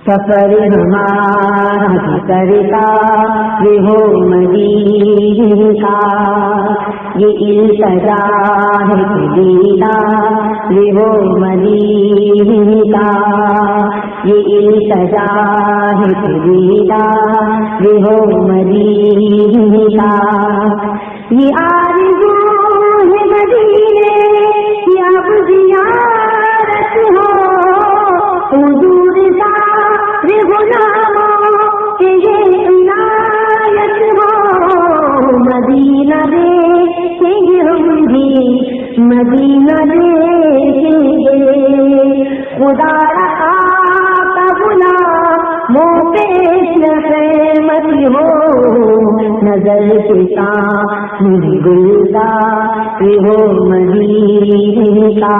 سفر ہمارا کرتا یہ ہو مدینہ کا، یہ التجا ہے دیدار یہ ہو مدینہ کا، یہ التجا ہے دیدار یہ ہو مدینہ کا، یہ آرزو ہے مدینے کی اب زیارت ہو، حضور غلاموں کے یہ عنایت ہو، مدینہ دیکھیں گے ہم بھی، مدینہ دیکھیں گے، خدا رہا کا غلاموں پہ رحمت ہو، نظر کے سامنے گلزار ہو مدینہ کا،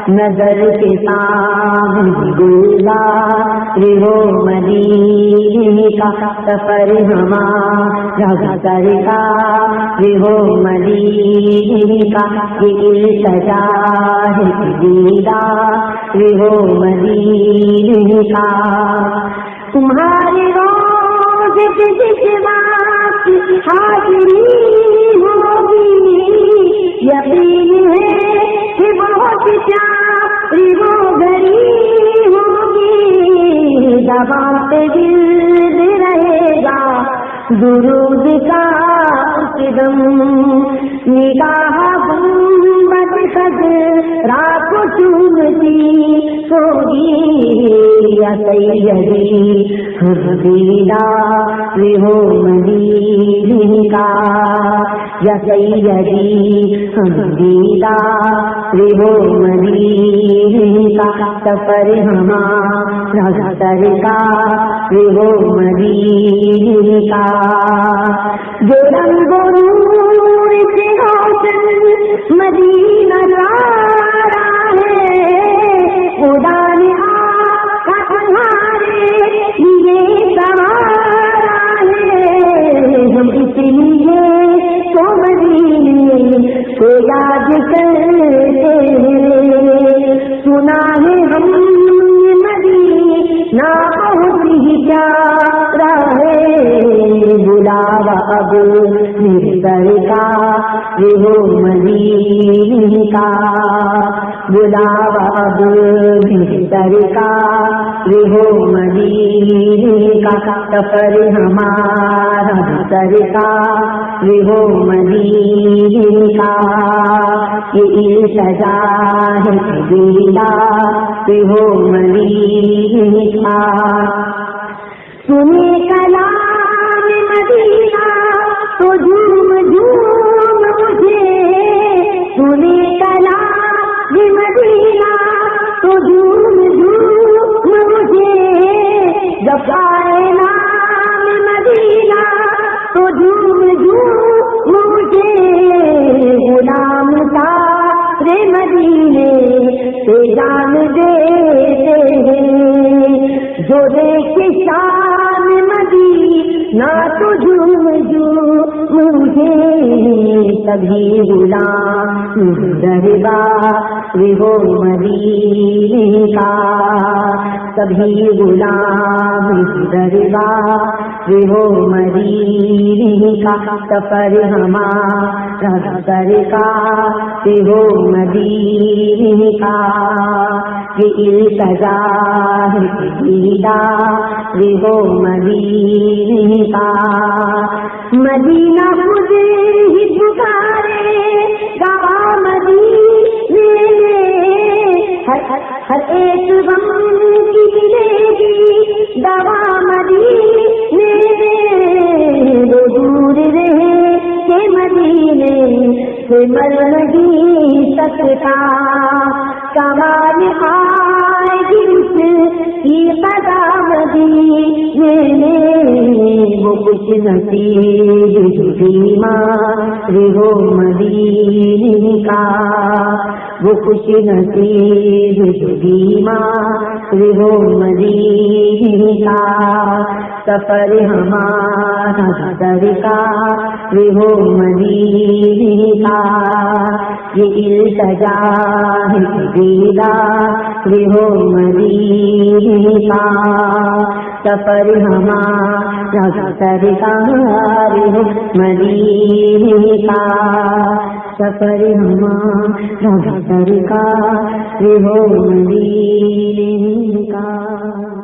نظر کے سامنے گلزار ہو مدینہ کا، سفر ہمارا سرکار ہو مدینہ کا، یہ التجا ہے دیدار ہو مدینہ کا، تمہارے روضے پہ جس وقت حاضری ہوگی، یقین ہے کہ بہت پیاری وہ گھڑی ہوگی، زبان پہ ورد رہے گا درود کا قدم، نگاہ گنبد خضرا کو چومتی ہوگی، یا سیدی دیدار ہو مدینہ کا، یا سیدی دیدار ہو مدینہ کا، سفر ہمارا سرکار ہو مدینہ کا، جو رنگ و نور سے روشن مدینہ سارا ہے، خدا نے آقا تمہارے لیے سوارا ہے، ہم اس لیے تو مدینے کو یاد کرتے ہیں، سنا ہے ہم مدینہ بہت ہی پیارا ہے، بلاوا اب میرے سرکار ہو مدینہ کا، بلاوا اب میرے سرکار ہو مدینہ کا، سفر ہمارا سرکار ہو مدینہ کا، یہ التجا ہے دیدار ہو مدینہ کا، سنے کلام مدینہ تو جھوم جھوم مجھے، سنے کلام مدینہ تو جھوم جھوم مجھے، جب آئے نام مدینہ تو جھوم جھوم مجھے، غلام سارے مدینے سے جان دیتے ہیں، جو دیکھے شان مدینہ تو جھوم جھوم مجھے، سبھی غلام دربار ہو مدینہ کا، سبھی غلام دربار ہو مدینہ کا، سفر ہمارا سرکار ہو مدینہ کا، یہ التجا ہے دیدار ہو مدینہ کا، مدینہ خود ہی پکارے گا مدینے میں، ہر ایک غم کی ملے گی دوا مدینے میں، وہ دور رہے کہ مدینے سے مر نہیں سکتا، کمال آئے گی اس کی قضا مدینے میں، وہ کچھ نصیب جو بیمار ہو مدینے کا، وہ کچھ نصیب جو بیمار ہو مدینے کا، سفر ہمارا سرکار ہو مدینے کا، یہ التجا ہے دیدار ہو مدینے کا، سفر ہمارا سرکار ہو مدینے کا، سفر ہمارا سرکار ہو مدینے کا۔